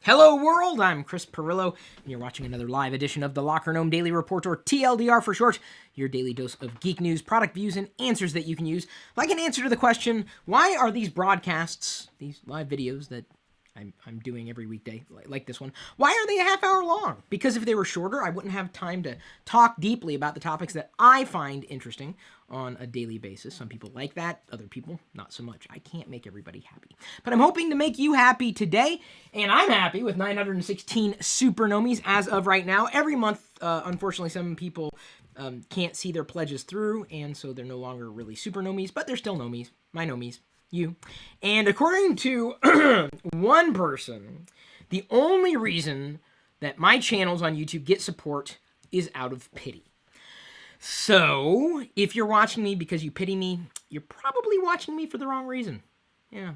Hello world, I'm Chris Pirillo, and you're watching another live edition of the LockerGnome Daily Report, or TLDR for short, your daily dose of geek news, product views, and answers that you can use. Like an answer to the question, why are these broadcasts, these live videos that I'm doing every weekday, like this one, why are they a half hour long? Because if they were shorter, I wouldn't have time to talk deeply about the topics that I find interesting on a daily basis. Some people like that, other people not so much. I can't make everybody happy. But I'm hoping to make you happy today, and I'm happy with 916 super nomies as of right now. Every month, unfortunately, some people can't see their pledges through, and so they're no longer really super nomies, but they're still nomies, my nomies. You. And according to one person, the only reason that my channels on YouTube get support is out of pity. So, if you're watching me because you pity me, you're probably watching me for the wrong reason. Yeah,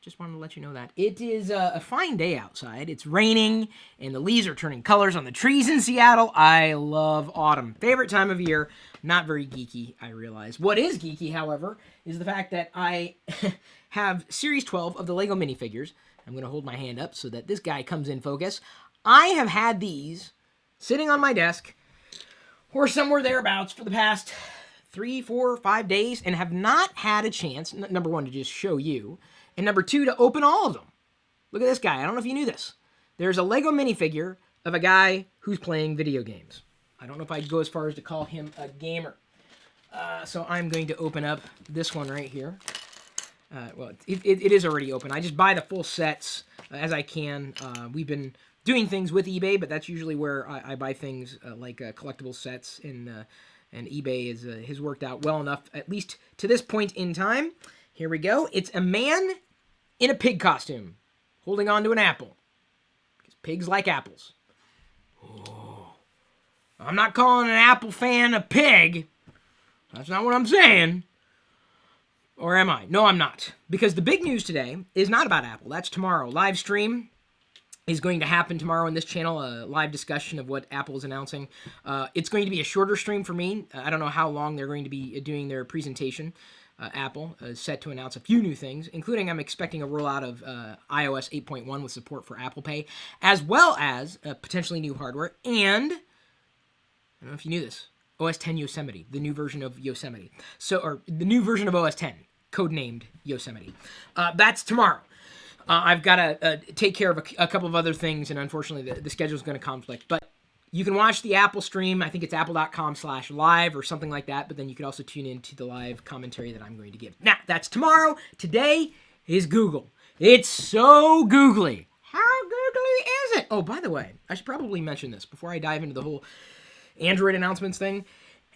just wanted to let you know that. It is a fine day outside. It's raining, and the leaves are turning colors on the trees in Seattle. I love autumn. Favorite time of year. Not very geeky, I realize. What is geeky, however, is the fact that I have Series 12 of the Lego minifigures. I'm going to hold my hand up so that this guy comes in focus. I have had these sitting on my desk or somewhere thereabouts for the past 3, 4, 5 days and have not had a chance, number one, to just show you, and number two, to open all of them. Look at this guy. I don't know if you knew this. There's a Lego minifigure of a guy who's playing video games. I don't know if I'd go as far as to call him a gamer. So I'm going to open up this one right here. Well, it is already open. I just buy the full sets as I can. We've been doing things with eBay, but that's usually where I buy things like collectible sets, and eBay has worked out well enough, at least to this point in time. Here we go. It's a man in a pig costume holding on to an apple, because pigs like apples. Oh. I'm not calling an Apple fan a pig. That's not what I'm saying. Or am I? No, I'm not. Because the big news today is not about Apple. That's tomorrow. Live stream is going to happen tomorrow on this channel, a live discussion of what Apple is announcing. It's going to be a shorter stream for me. I don't know how long they're going to be doing their presentation. Apple is set to announce a few new things, including I'm expecting a rollout of iOS 8.1 with support for Apple Pay, as well as potentially new hardware, and I don't know if you knew this, OS 10 Yosemite, the new version of Yosemite. Or the new version of OS 10, codenamed Yosemite. That's tomorrow. I've got to take care of a couple of other things, and unfortunately the schedule is going to conflict. But you can watch the Apple stream. I think it's apple.com/live or something like that. But then you can also tune into the live commentary that I'm going to give. Now, that's tomorrow. Today is Google. It's so googly. How googly is it? Oh, by the way, I should probably mention this before I dive into the whole Android announcements thing.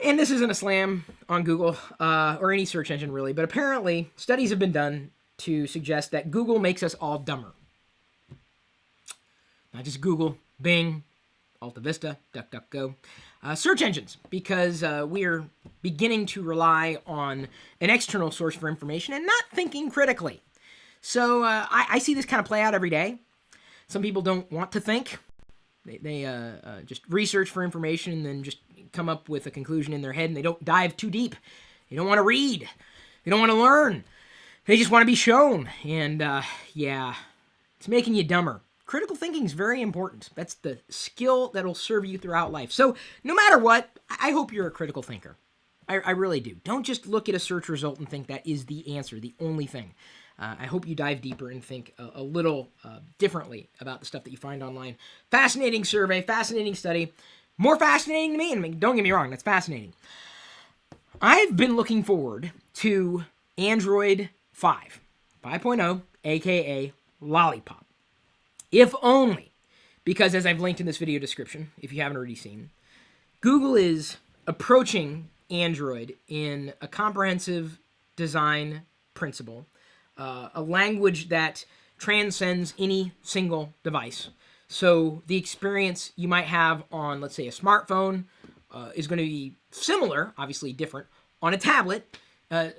And this isn't a slam on Google or any search engine really, but apparently studies have been done to suggest that Google makes us all dumber. Not just Google, Bing, Alta Vista, DuckDuckGo, search engines, because we're beginning to rely on an external source for information and not thinking critically. So I see this kind of play out every day. Some people don't want to think. They just research for information and then just come up with a conclusion in their head, and they don't dive too deep. They don't want to read. They don't want to learn. They just want to be shown. And yeah, it's making you dumber. Critical thinking is very important. That's the skill that'll serve you throughout life. So no matter what, I hope you're a critical thinker. I really do. Don't just look at a search result and think that is the answer, the only thing. I hope you dive deeper and think a little differently about the stuff that you find online. Fascinating survey, fascinating study. More fascinating to me, and don't get me wrong, that's fascinating. I've been looking forward to Android 5.0, aka Lollipop. If only because, as I've linked in this video description, if you haven't already seen, Google is approaching Android in a comprehensive design principle, a language that transcends any single device. So the experience you might have on, let's say, a smartphone is going to be similar, obviously different, on a tablet,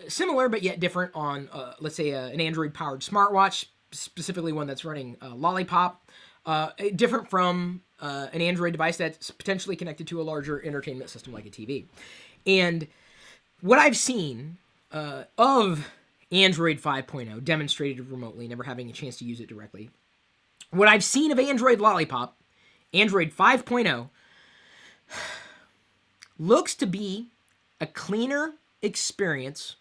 similar but yet different on, let's say, an Android-powered smartwatch, specifically one that's running Lollipop, different from an Android device that's potentially connected to a larger entertainment system like a TV. And what I've seen of Android 5.0 demonstrated remotely, never having a chance to use it directly, what I've seen of Android Lollipop, Android 5.0, looks to be a cleaner experience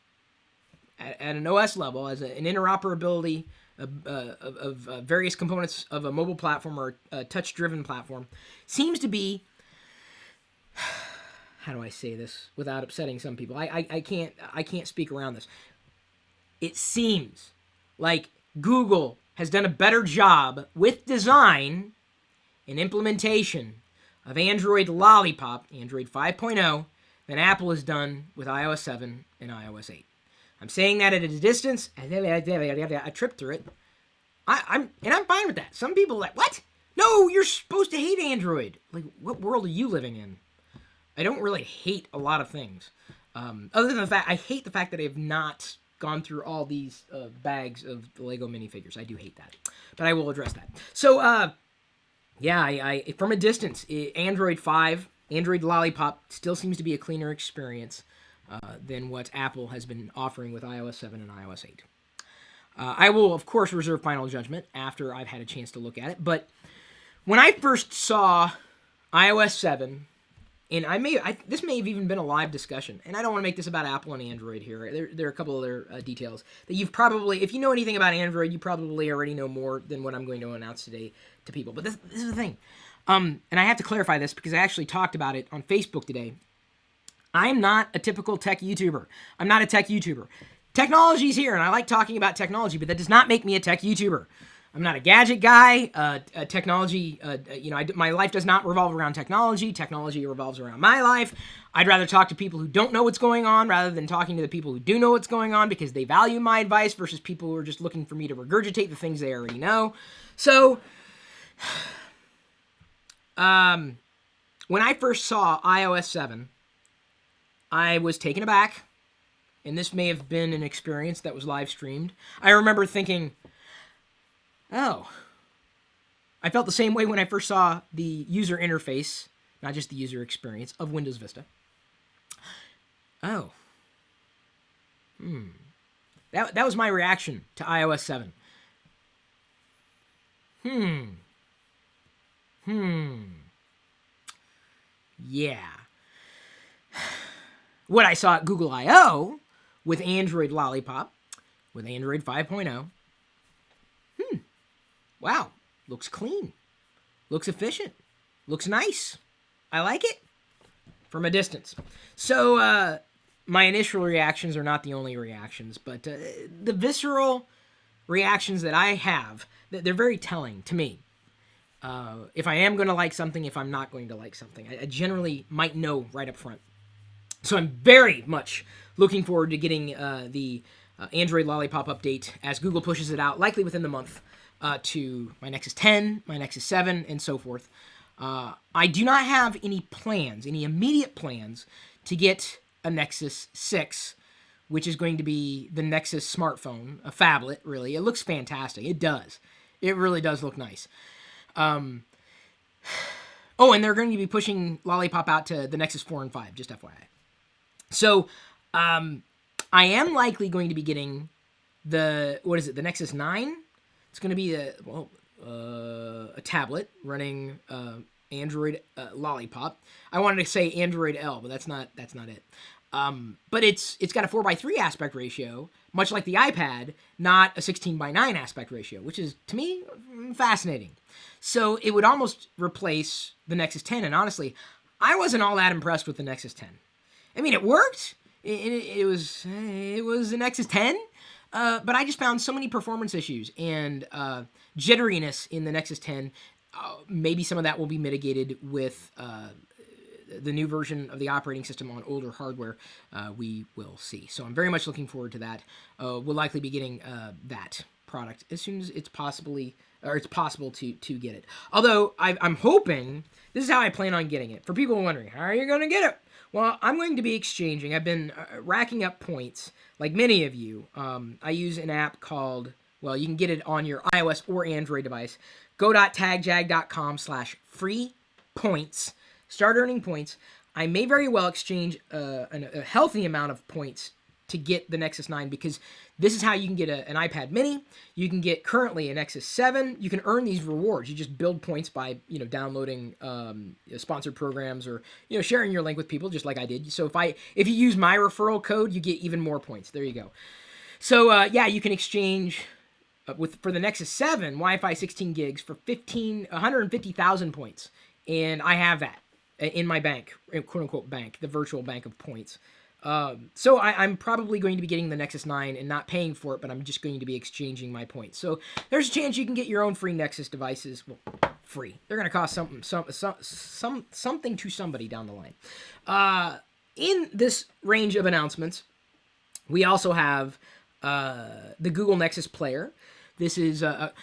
at an OS level as an interoperability of various components of a mobile platform or a touch-driven platform. Seems to be, how do I say this without upsetting some people? I can't speak around this. It seems like Google has done a better job with design and implementation of Android Lollipop, Android 5.0, than Apple has done with iOS 7 and iOS 8. I'm saying that at a distance. I tripped through it. I'm fine with that. Some people are like, what? No, you're supposed to hate Android. Like, what world are you living in? I don't really hate a lot of things. Other than the fact, I hate the fact that I have not gone through all these bags of the Lego minifigures. I do hate that. But I will address that. So, yeah, I from a distance, Android 5, Android Lollipop still seems to be a cleaner experience than what Apple has been offering with iOS 7 and iOS 8. I will, of course, reserve final judgment after I've had a chance to look at it. But when I first saw iOS 7, and this may have even been a live discussion, and I don't want to make this about Apple and Android here. There are a couple other details that you've probably, if you know anything about Android, you probably already know more than what I'm going to announce today to people. But this is the thing. And I have to clarify this because I actually talked about it on Facebook today. I'm not a typical tech YouTuber. I'm not a tech YouTuber. Technology's here, and I like talking about technology, but that does not make me a tech YouTuber. I'm not a gadget guy. Technology, my life does not revolve around technology. Technology revolves around my life. I'd rather talk to people who don't know what's going on rather than talking to the people who do know what's going on because they value my advice versus people who are just looking for me to regurgitate the things they already know. So, when I first saw iOS 7, I was taken aback, and this may have been an experience that was live streamed. I remember thinking, oh, I felt the same way when I first saw the user interface, not just the user experience, of Windows Vista. Oh. That was my reaction to iOS 7. Yeah. What I saw at Google I/O with Android Lollipop, with Android 5.0, wow, looks clean, looks efficient, looks nice. I like it from a distance. So my initial reactions are not the only reactions, but the visceral reactions that I have, they're very telling to me. If I am going to like something, if I'm not going to like something. I generally might know right up front. So I'm very much looking forward to getting the Android Lollipop update as Google pushes it out, likely within the month, to my Nexus 10, my Nexus 7, and so forth. I do not have any immediate plans to get a Nexus 6, which is going to be the Nexus smartphone, a phablet, really. It looks fantastic. It does. It really does look nice. Oh, and they're going to be pushing Lollipop out to the Nexus 4 and 5, just FYI. So, I am likely going to be getting the Nexus 9? It's going to be a tablet running Android Lollipop. I wanted to say Android L, but that's not it. But it's got a 4:3 aspect ratio, much like the iPad, not a 16:9 aspect ratio, which is, to me, fascinating. So it would almost replace the Nexus 10, and honestly, I wasn't all that impressed with the Nexus 10. I mean, it worked. It was the Nexus 10, but I just found so many performance issues and jitteriness in the Nexus 10. Maybe some of that will be mitigated with the new version of the operating system on older hardware. We will see. So I'm very much looking forward to that. We'll likely be getting that product as soon as it's possible to get it. Although I'm hoping, this is how I plan on getting it. For people wondering, how are you going to get it? Well, I'm going to be exchanging. I've been racking up points, like many of you. I use an app called, well, you can get it on your iOS or Android device. Go.tagjag.com/free points. Start earning points. I may very well exchange a healthy amount of points to get the Nexus 9 because this is how you can get an iPad mini. You can get currently a Nexus 7. You can earn these rewards. You just build points by, downloading sponsored programs or, sharing your link with people just like I did. So if you use my referral code, you get even more points. There you go. So, you can exchange for the Nexus 7 Wi-Fi 16 gigs for 150,000 points. And I have that in my bank, quote unquote bank, the virtual bank of points. So I'm probably going to be getting the Nexus 9 and not paying for it, but I'm just going to be exchanging my points. So there's a chance you can get your own free Nexus devices. Well, free. They're going to cost something to somebody down the line. In this range of announcements, we also have the Google Nexus Player. This is like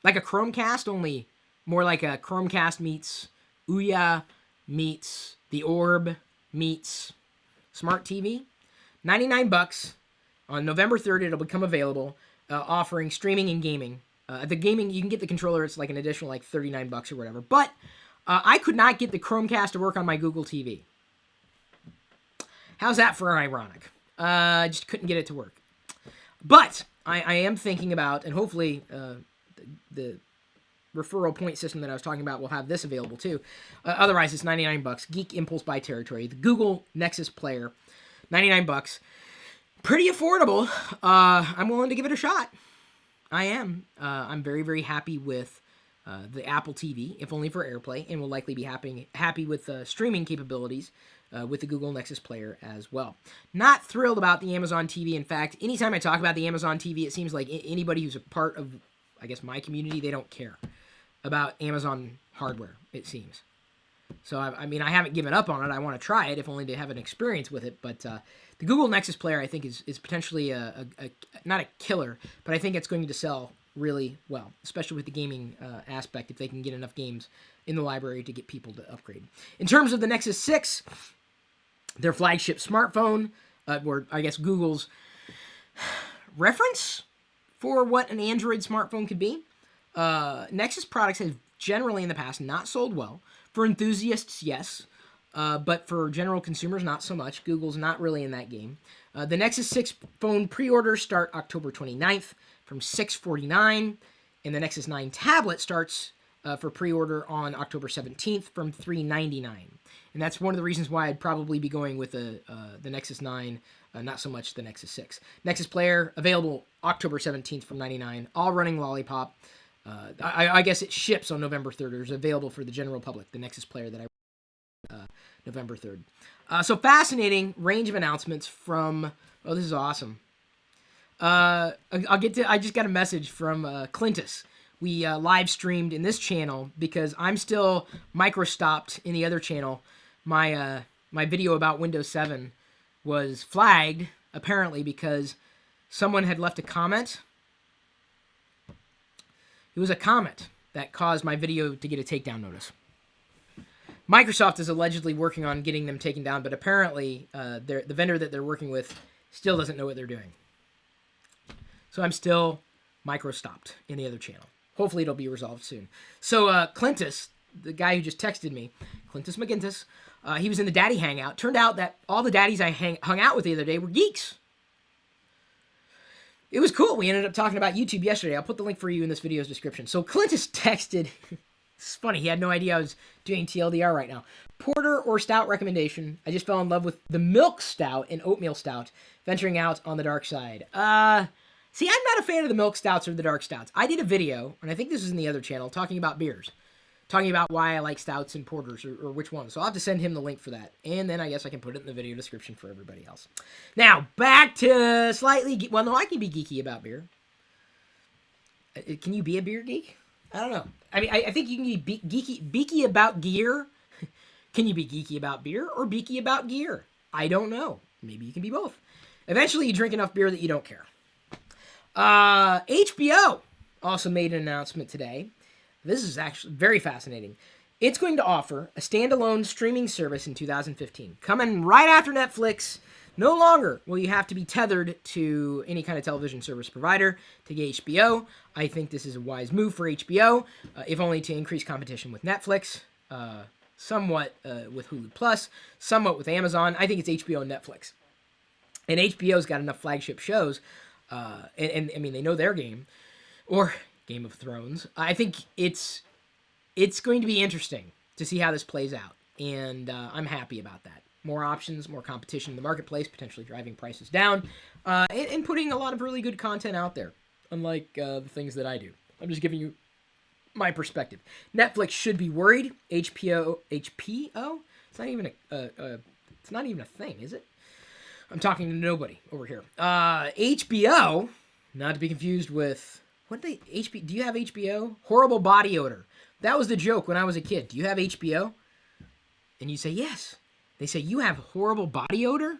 a Chromecast, only more like a Chromecast meets Ouya meets the Orb meets Smart TV. $99 on November 3rd. It'll become available, offering streaming and gaming. The gaming, you can get the controller. It's like an additional like $39 or whatever. But I could not get the Chromecast to work on my Google TV. How's that for ironic? I just couldn't get it to work. But I am thinking about, and hopefully the referral point system that I was talking about will have this available too. Otherwise, it's $99. Geek Impulse by Territory. The Google Nexus Player, $99. Pretty affordable. I'm willing to give it a shot. I am. I'm very, very happy with the Apple TV, if only for AirPlay, and will likely be happy with streaming capabilities with the Google Nexus Player as well. Not thrilled about the Amazon TV. In fact, anytime I talk about the Amazon TV, it seems like anybody who's a part of, I guess, my community, they don't care about Amazon hardware, it seems. So, I mean, I haven't given up on it. I want to try it, if only to have an experience with it. But the Google Nexus Player, I think, is potentially not a killer, but I think it's going to sell really well, especially with the gaming aspect, if they can get enough games in the library to get people to upgrade. In terms of the Nexus 6, their flagship smartphone, or I guess Google's reference for what an Android smartphone could be. Nexus products have generally in the past not sold well. For enthusiasts, yes, but for general consumers, not so much. Google's not really in that game. The Nexus 6 phone pre-orders start October 29th from $649, and the Nexus 9 tablet starts for pre-order on October 17th from $399. And that's one of the reasons why I'd probably be going with the Nexus 9, not so much the Nexus 6. Nexus Player, available October 17th from $99, all running Lollipop. I guess it ships on November 3rd. It's available for the general public, the Nexus Player that I November 3rd. So fascinating range of announcements from, oh, this is awesome. I just got a message from Clintus. We live streamed in this channel because I'm still micro-stopped in the other channel. My video about Windows 7 was flagged, apparently, because someone had left a comment. It was a comment that caused my video to get a takedown notice. Microsoft is allegedly working on getting them taken down, but apparently the vendor that they're working with still doesn't know what they're doing. So I'm still micro-stopped in the other channel. Hopefully it'll be resolved soon. So Clintus, the guy who just texted me, Clintus McGintis, he was in the Daddy Hangout. Turned out that all the daddies I hung out with the other day were geeks. It was cool. We ended up talking about YouTube yesterday. I'll put the link for you in this video's description. So Clintus texted, it's funny, he had no idea I was doing TLDR right now. Porter or stout recommendation. I just fell in love with the milk stout and oatmeal stout, venturing out on the dark side. See, I'm not a fan of the milk stouts or the dark stouts. I did a video, and I think this is in the other channel, talking about beers. Talking about why I like stouts and porters, or which one. So I'll have to send him the link for that. And then I guess I can put it in the video description for everybody else. Now, back to slightly... Well, no, I can be geeky about beer. Can you be a beer geek? I don't know. I mean, I think you can be geeky about gear. Can you be geeky about beer or geeky about gear? I don't know. Maybe you can be both. Eventually, you drink enough beer that you don't care. HBO also made an announcement today. This is actually very fascinating. It's going to offer a standalone streaming service in 2015. Coming right after Netflix. No longer will you have to be tethered to any kind of television service provider to get HBO. I think this is a wise move for HBO, if only to increase competition with Netflix, somewhat with Hulu Plus, somewhat with Amazon. I think it's HBO and Netflix. And HBO's got enough flagship shows, and I mean, they know their game, or Game of Thrones. I think it's going to be interesting to see how this plays out, and I'm happy about that. More options, more competition in the marketplace, potentially driving prices down, and putting a lot of really good content out there, unlike the things that I do. I'm just giving you my perspective. Netflix should be worried. HPO? It's not even it's not even a thing, is it? I'm talking to nobody over here. HBO, not to be confused with do you have HBO? Horrible body odor. That was the joke when I was a kid. Do you have HBO? And you say yes. They say you have horrible body odor?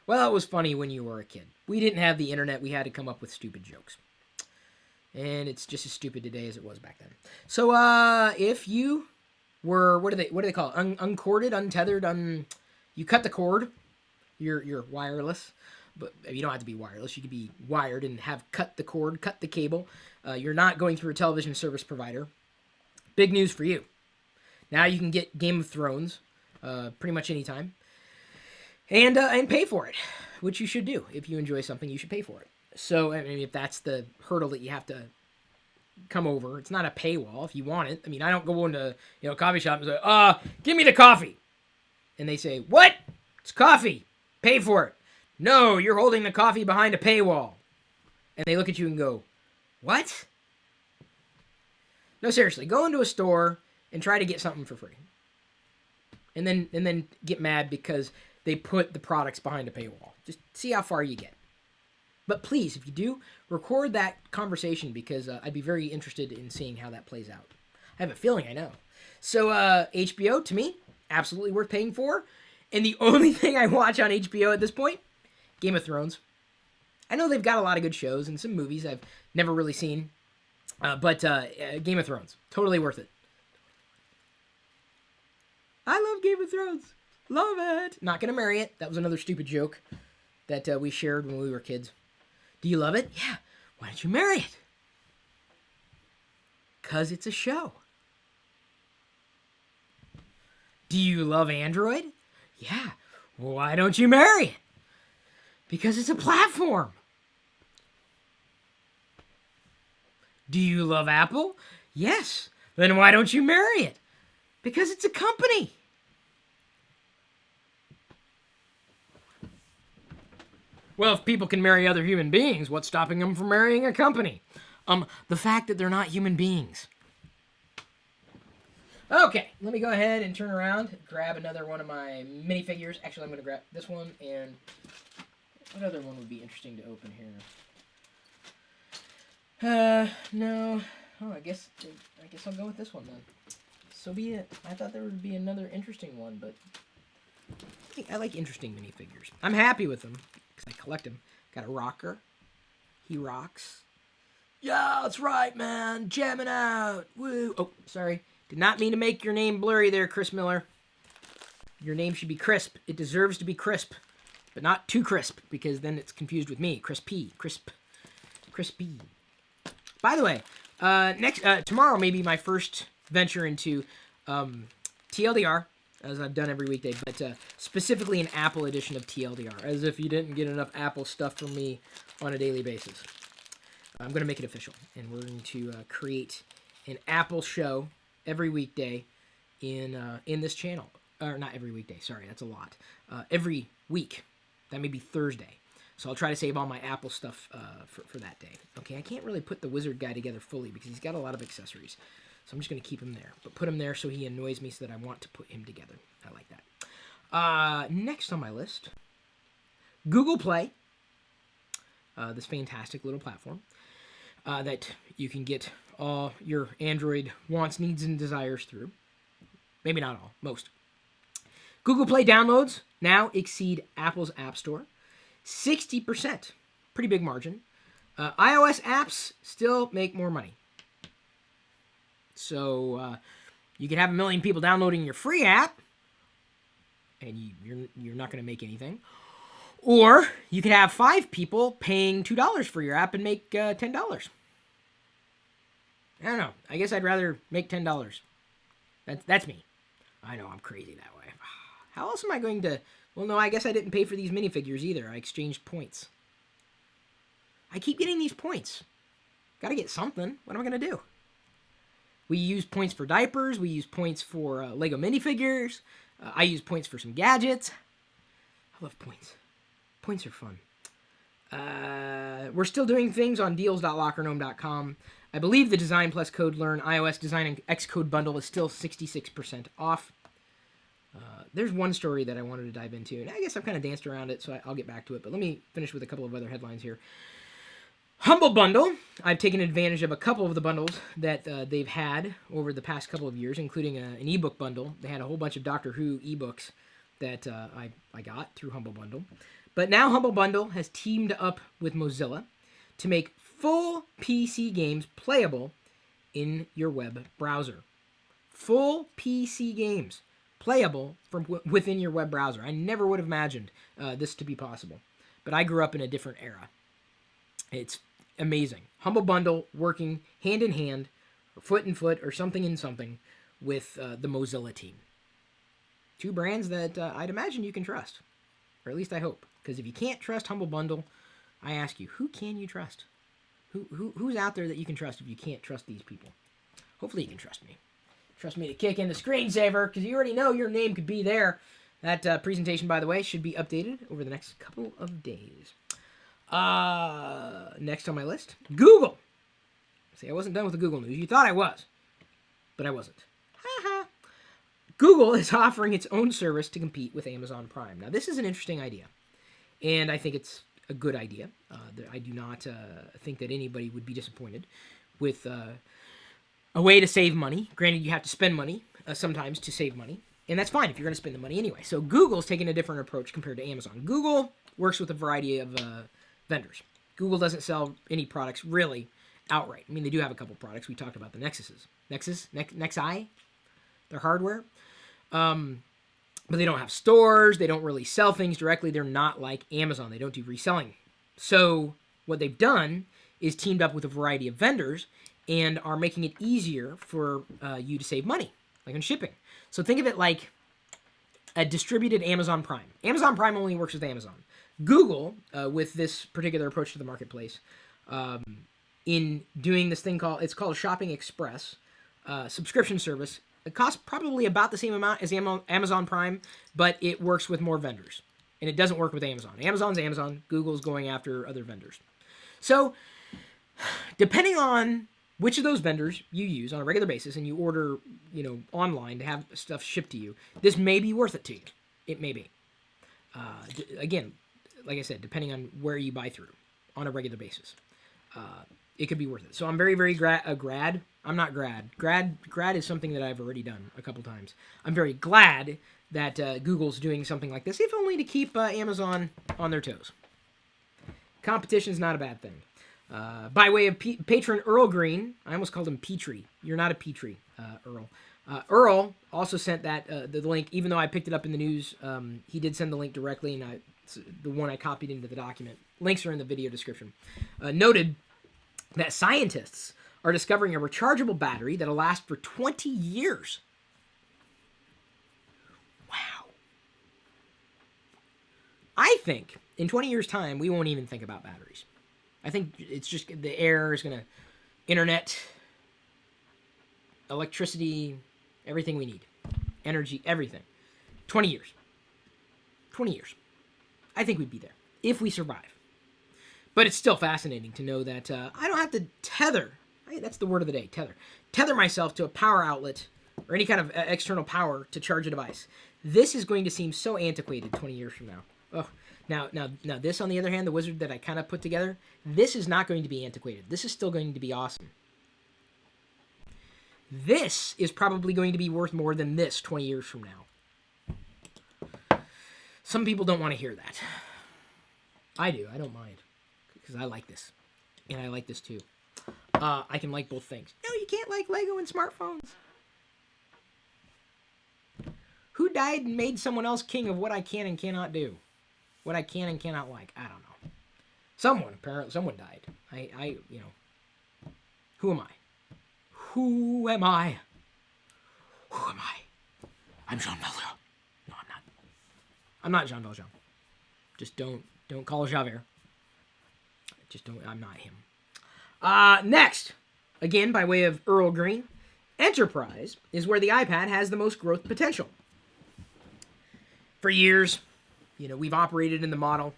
Well, it was funny when you were a kid. We didn't have the internet. We had to come up with stupid jokes. And it's just as stupid today as it was back then. So, if you were, what do they call it? Uncorded, untethered, you cut the cord. You're wireless, but you don't have to be wireless. You could be wired and have cut the cord, cut the cable. You're not going through a television service provider. Big news for you. Now you can get Game of Thrones pretty much anytime, and pay for it, which you should do. If you enjoy something, you should pay for it. So, I mean, if that's the hurdle that you have to come over, it's not a paywall if you want it. I mean, I don't go into a coffee shop and say, give me the coffee. And they say, what? It's coffee. Pay for it. No, you're holding the coffee behind a paywall. And they look at you and go, what? No, seriously, go into a store and try to get something for free. And then get mad because they put the products behind a paywall. Just see how far you get. But please, if you do, record that conversation because I'd be very interested in seeing how that plays out. I have a feeling I know. So HBO, to me, absolutely worth paying for. And the only thing I watch on HBO at this point, Game of Thrones. I know they've got a lot of good shows and some movies I've never really seen. But Game of Thrones, totally worth it. I love Game of Thrones. Love it. Not gonna marry it. That was another stupid joke that we shared when we were kids. Do you love it? Yeah. Why don't you marry it? 'Cause it's a show. Do you love Android? Yeah. Why don't you marry it? Because it's a platform. Do you love Apple? Yes. Then why don't you marry it? Because it's a company. Well, if people can marry other human beings, what's stopping them from marrying a company? The fact that they're not human beings. Okay, let me go ahead and turn around, grab another one of my minifigures. Actually, I'm going to grab this one, and what other one would be interesting to open here? No. Oh, I guess I'll go with this one then. So be it. I thought there would be another interesting one, but I like interesting minifigures. I'm happy with them because I collect them. Got a rocker. He rocks. Yeah, that's right, man. Jamming out. Woo. Oh, sorry. Did not mean to make your name blurry there, Chris Miller. Your name should be crisp. It deserves to be crisp, but not too crisp because then it's confused with me. Crispy. Crispy. By the way, tomorrow may be my first venture into TLDR, as I've done every weekday, but specifically an Apple edition of TLDR, as if you didn't get enough Apple stuff from me on a daily basis. I'm going to make it official, and we're going to create an Apple show every weekday in this channel. Or not every weekday, sorry, that's a lot. Every week. That may be Thursday. So I'll try to save all my Apple stuff for that day. Okay, I can't really put the wizard guy together fully because he's got a lot of accessories. So I'm just going to keep him there. But put him there so he annoys me so that I want to put him together. I like that. Next on my list, Google Play. This fantastic little platform that you can get all your Android wants, needs, and desires through. Maybe not all, most. Google Play downloads now exceed Apple's App Store. 60%. Pretty big margin. iOS apps still make more money. So you can have 1 million people downloading your free app, and you're not going to make anything. Or you could have 5 people paying $2 for your app and make $10. I don't know. I guess I'd rather make $10. That's me. I know I'm crazy that way. How else am I going to Well, no, I guess I didn't pay for these minifigures either. I exchanged points. I keep getting these points. Gotta get something. What am I gonna do? We use points for diapers. We use points for Lego minifigures. I use points for some gadgets. I love points. Points are fun. We're still doing things on deals.lockergnome.com. I believe the Design plus Code Learn iOS Design and Xcode bundle is still 66% off. There's one story that I wanted to dive into, and I guess I've kind of danced around it, so I'll get back to it. But let me finish with a couple of other headlines here. Humble Bundle. I've taken advantage of a couple of the bundles that they've had over the past couple of years, including an ebook bundle. They had a whole bunch of Doctor Who ebooks that I got through Humble Bundle. But now Humble Bundle has teamed up with Mozilla to make full PC games playable in your web browser. Full PC games playable from within your web browser. I never would have imagined this to be possible. But I grew up in a different era. It's amazing. Humble Bundle working hand in hand, or foot in foot, or something in something with the Mozilla team. Two brands that I'd imagine you can trust. Or at least I hope. Because if you can't trust Humble Bundle, I ask you, who can you trust? Who's out there that you can trust if you can't trust these people? Hopefully you can trust me. Trust me to kick in the screensaver, because you already know your name could be there. That presentation, by the way, should be updated over the next couple of days. Next on my list, Google. See, I wasn't done with the Google news. You thought I was, but I wasn't. Ha. Google is offering its own service to compete with Amazon Prime. Now, this is an interesting idea, and I think it's a good idea. I do not think that anybody would be disappointed with a way to save money. Granted, you have to spend money sometimes to save money, and that's fine if you're going to spend the money anyway. So Google's taking a different approach compared to Amazon. Google works with a variety of vendors. Google doesn't sell any products really outright. I mean, they do have a couple products. We talked about the Nexuses. Nexi? Their hardware. But they don't have stores. They don't really sell things directly. They're not like Amazon. They don't do reselling. So what they've done is teamed up with a variety of vendors and are making it easier for you to save money, like on shipping. So think of it like a distributed Amazon Prime. Amazon Prime only works with Amazon. Google, with this particular approach to the marketplace, in doing this thing called Shopping Express subscription service. It costs probably about the same amount as Amazon Prime, but it works with more vendors. And it doesn't work with Amazon. Amazon's Amazon. Google's going after other vendors. So, depending on which of those vendors you use on a regular basis and you order, online to have stuff shipped to you, this may be worth it to you. It may be. Again, like I said, depending on where you buy through on a regular basis. It could be worth it. So I'm very, very grad. I'm not grad. Grad is something that I've already done a couple times. I'm very glad that Google's doing something like this, if only to keep Amazon on their toes. Competition's not a bad thing. By way of patron Earl Green, I almost called him Petrie. You're not a Petrie, Earl. Earl also sent the link, even though I picked it up in the news. He did send the link directly, and the one I copied into the document. Links are in the video description. Noted that scientists are discovering a rechargeable battery that'll last for 20 years. Wow. I think in 20 years' time, we won't even think about batteries. I think it's just the air is going to, internet, electricity, everything we need, energy, everything. 20 years. 20 years. I think we'd be there if we survive. But it's still fascinating to know that I don't have to tether. That's the word of the day, tether. Tether myself to a power outlet or any kind of external power to charge a device. This is going to seem so antiquated 20 years from now. Oh, now this, on the other hand, the wizard that I kind of put together, this is not going to be antiquated. This is still going to be awesome. This is probably going to be worth more than this 20 years from now. Some people don't want to hear that. I do. I don't mind. Because I like this. And I like this too. I can like both things. No, you can't like Lego and smartphones. Who died and made someone else king of what I can and cannot do? What I can and cannot like? I don't know. Someone died. Who am I? Who am I? Who am I? I'm John Melville. No, I'm not. I'm not Jean Valjean. Just don't call Javert. Just don't. I'm not him. Next, again by way of Earl Green, enterprise is where the iPad has the most growth potential. For years, we've operated in the model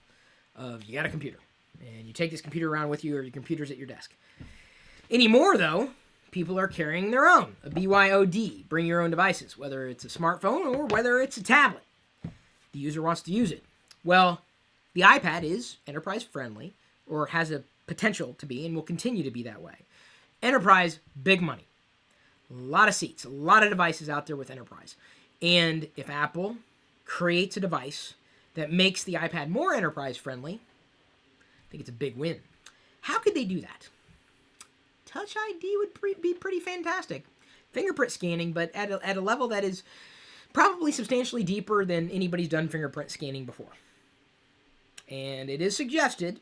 of you got a computer and you take this computer around with you, or your computer's at your desk. Anymore, though, people are carrying their own, a BYOD, bring your own devices, whether it's a smartphone or whether it's a tablet. The user wants to use it. Well, the iPad is enterprise friendly, or has a potential to be, and will continue to be that way. Enterprise, big money. A lot of seats, a lot of devices out there with enterprise. And if Apple creates a device that makes the iPad more enterprise friendly, I think it's a big win. How could they do that? Touch ID would be pretty fantastic. Fingerprint scanning, but at a level that is probably substantially deeper than anybody's done fingerprint scanning before. And it is suggested,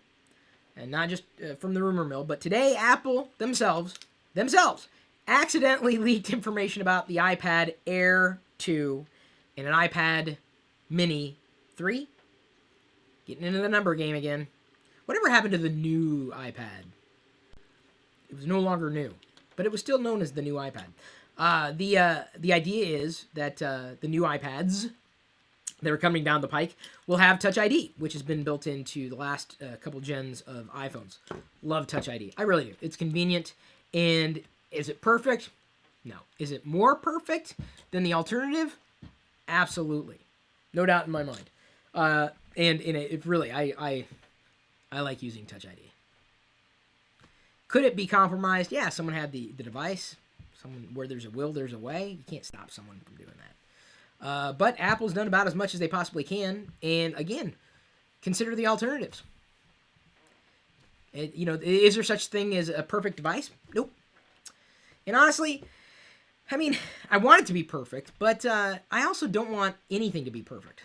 and not just from the rumor mill, but today Apple themselves accidentally leaked information about the iPad Air 2 and an iPad Mini 3. Getting into the number game again. Whatever happened to the new iPad? It was no longer new, but it was still known as the new iPad. The idea is that the new iPads that are coming down the pike will have Touch ID, which has been built into the last couple gens of iPhones. Love Touch ID. I really do. It's convenient. And is it perfect? No. Is it more perfect than the alternative? Absolutely. No doubt in my mind. And it really, I like using Touch ID. Could it be compromised? Yeah, someone had the device. Where there's a will, there's a way. You can't stop someone from doing that. But Apple's done about as much as they possibly can. And again, consider the alternatives. Is there such thing as a perfect device? Nope. And honestly, I mean, I want it to be perfect, but I also don't want anything to be perfect.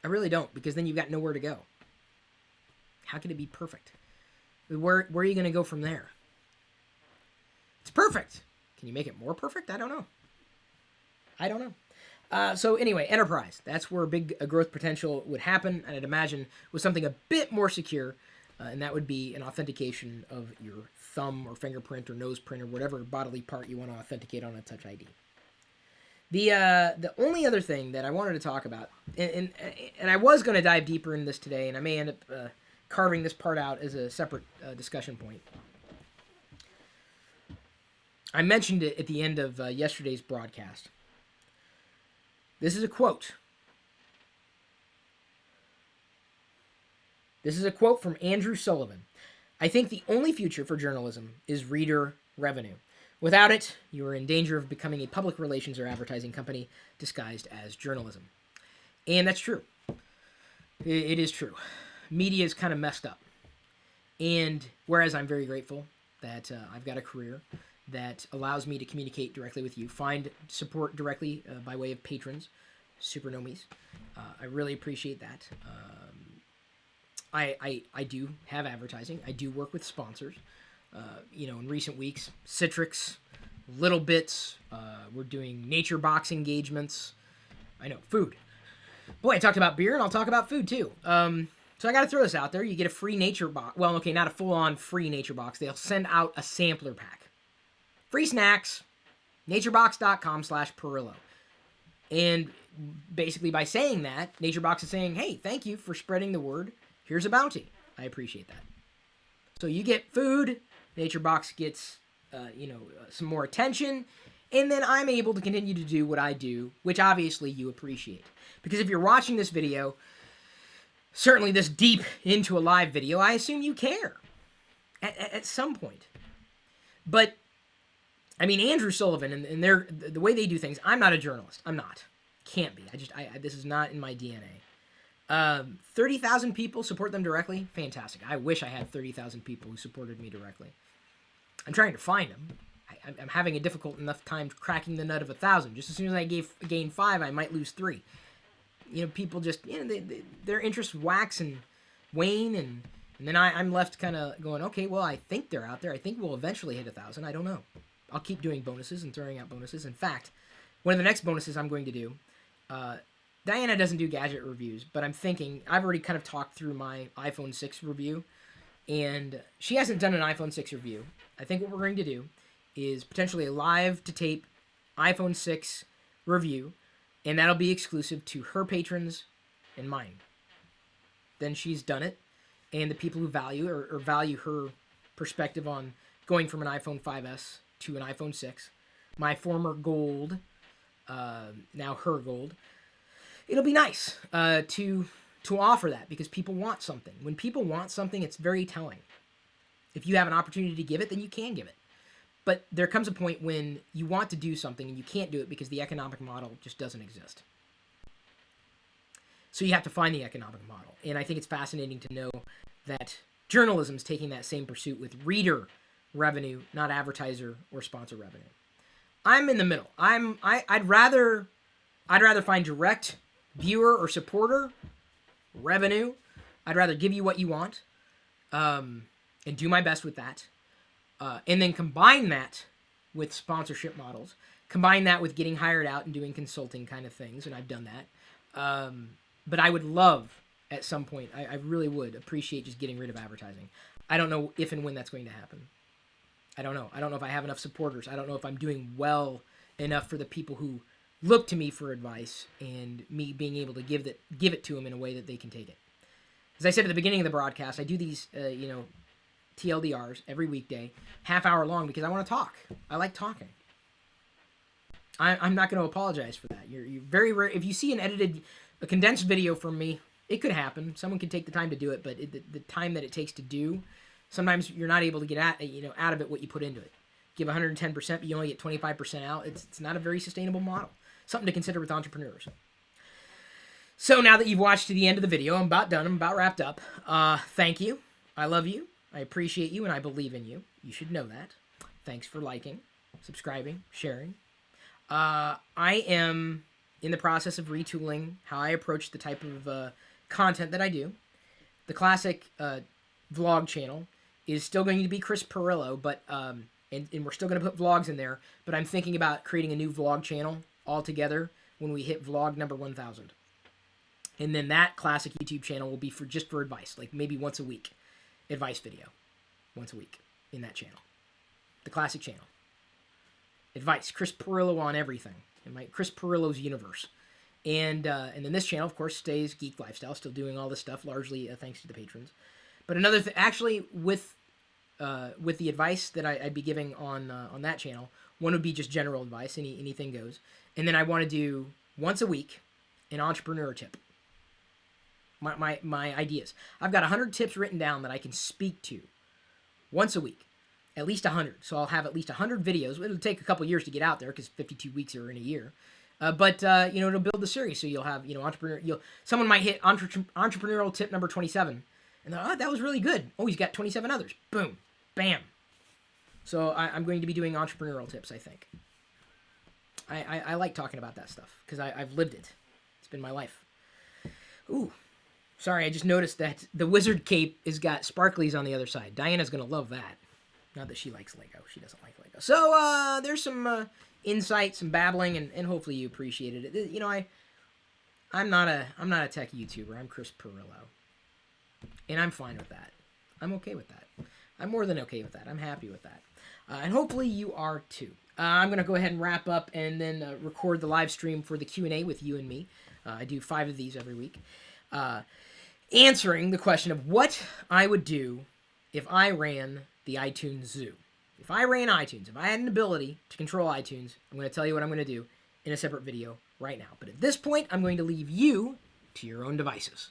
I really don't, because then you've got nowhere to go. How can it be perfect? Where are you going to go from there? It's perfect. Can you make it more perfect? I don't know. So anyway, enterprise. That's where big growth potential would happen, and I'd imagine with something a bit more secure, and that would be an authentication of your thumb or fingerprint or nose print or whatever bodily part you want to authenticate on a Touch ID. The only other thing that I wanted to talk about, and I was going to dive deeper in this today, and I may end up carving this part out as a separate discussion point. I mentioned it at the end of yesterday's broadcast. This is a quote. This is a quote from Andrew Sullivan. I think the only future for journalism is reader revenue. Without it, you are in danger of becoming a public relations or advertising company disguised as journalism. And that's true. It is true. Media is kind of messed up. And whereas I'm very grateful that I've got a career that allows me to communicate directly with you, find support directly by way of patrons, super nomies. I really appreciate that. I do have advertising. I do work with sponsors. In recent weeks, Citrix, Little Bits, we're doing Nature Box engagements. I know, food. Boy, I talked about beer, and I'll talk about food, too. So I got to throw this out there. You get a free Nature Box. Well, okay, not a full-on free Nature Box. They'll send out a sampler pack. Free snacks, naturebox.com/Pirillo. And basically by saying that, NatureBox is saying, hey, thank you for spreading the word. Here's a bounty. I appreciate that. So you get food, NatureBox gets, some more attention, and then I'm able to continue to do what I do, which obviously you appreciate. Because if you're watching this video, certainly this deep into a live video, I assume you care at some point. But I mean, Andrew Sullivan and the way they do things. I'm not a journalist. I'm not. Can't be. This is not in my DNA. 30,000 people support them directly. Fantastic. I wish I had 30,000 people who supported me directly. I'm trying to find them. I'm having a difficult enough time cracking the nut of 1,000. Just as soon as I gain 5, I might lose 3. People just their interests wax and wane, and then I'm left kind of going, okay, well, I think they're out there. I think we'll eventually hit 1,000. I don't know. I'll keep doing bonuses and throwing out bonuses. In fact, one of the next bonuses I'm going to do Diana doesn't do gadget reviews, but I'm thinking, I've already kind of talked through my iPhone 6 review, and she hasn't done an iPhone 6 review. I think what we're going to do is potentially a live-to-tape iPhone 6 review, and that'll be exclusive to her patrons and mine. Then she's done it, and the people who value or value her perspective on going from an iPhone 5S to an iPhone 6, my former gold, now her gold, it'll be nice to offer that, because people want something. When people want something, it's very telling. If you have an opportunity to give it, then you can give it. But there comes a point when you want to do something and you can't do it because the economic model just doesn't exist. So you have to find the economic model. And I think it's fascinating to know that journalism's taking that same pursuit with reader revenue, not advertiser or sponsor revenue. I'm in the middle. I'd rather find direct viewer or supporter revenue. I'd rather give you what you want, and do my best with that. And then combine that with sponsorship models. Combine that with getting hired out and doing consulting kind of things, and I've done that. But I would love, at some point, I really would appreciate just getting rid of advertising. I don't know if and when that's going to happen. I don't know. I don't know if I have enough supporters. I don't know if I'm doing well enough for the people who look to me for advice, and me being able to give it to them in a way that they can take it. As I said at the beginning of the broadcast, I do these, TLDRs every weekday, half hour long, because I want to talk. I like talking. I'm not going to apologize for that. You're very rare. If you see a condensed video from me, it could happen. Someone could take the time to do it, but the time that it takes to do, sometimes you're not able to get out of it what you put into it. Give 110%, but you only get 25% out. It's not a very sustainable model. Something to consider with entrepreneurs. So now that you've watched to the end of the video, I'm about done. I'm about wrapped up. Thank you. I love you. I appreciate you, and I believe in you. You should know that. Thanks for liking, subscribing, sharing. I am in the process of retooling how I approach the type of content that I do. The classic vlog channel is still going to be Chris Pirillo, but and we're still going to put vlogs in there, but I'm thinking about creating a new vlog channel altogether when we hit vlog number 1,000. And then that classic YouTube channel will be just for advice, like maybe once a week. Advice video. Once a week in that channel. The classic channel. Advice. Chris Pirillo on everything. In my Chris Pirillo's universe. And then this channel, of course, stays Geek Lifestyle. Still doing all this stuff, largely thanks to the patrons. But another thing, actually, with the advice that I'd be giving on that channel, one would be just general advice. Anything goes. And then I want to do, once a week, an entrepreneur tip. My ideas. I've got 100 tips written down that I can speak to once a week. At least 100. So I'll have at least 100 videos. It'll take a couple years to get out there because 52 weeks are in a year. But it'll build the series. So you'll have, someone might hit entrepreneurial tip number 27. And they're, oh, that was really good. Oh, he's got 27 others. Boom. Bam. So I'm going to be doing entrepreneurial tips, I think. I like talking about that stuff because I've lived it. It's been my life. Ooh. Sorry, I just noticed that the wizard cape has got sparklies on the other side. Diana's going to love that. Not that she likes Lego. She doesn't like Lego. So, there's some insight, some babbling, and hopefully you appreciated it. I'm not a tech YouTuber. I'm Chris Pirillo. And I'm fine with that. I'm okay with that. I'm more than okay with that. I'm happy with that. And hopefully you are too. I'm going to go ahead and wrap up and then record the live stream for the Q&A with you and me. I do 5 of these every week. Answering the question of what I would do if I ran the iTunes Zoo. If I ran iTunes, if I had an ability to control iTunes, I'm going to tell you what I'm going to do in a separate video right now. But at this point, I'm going to leave you to your own devices.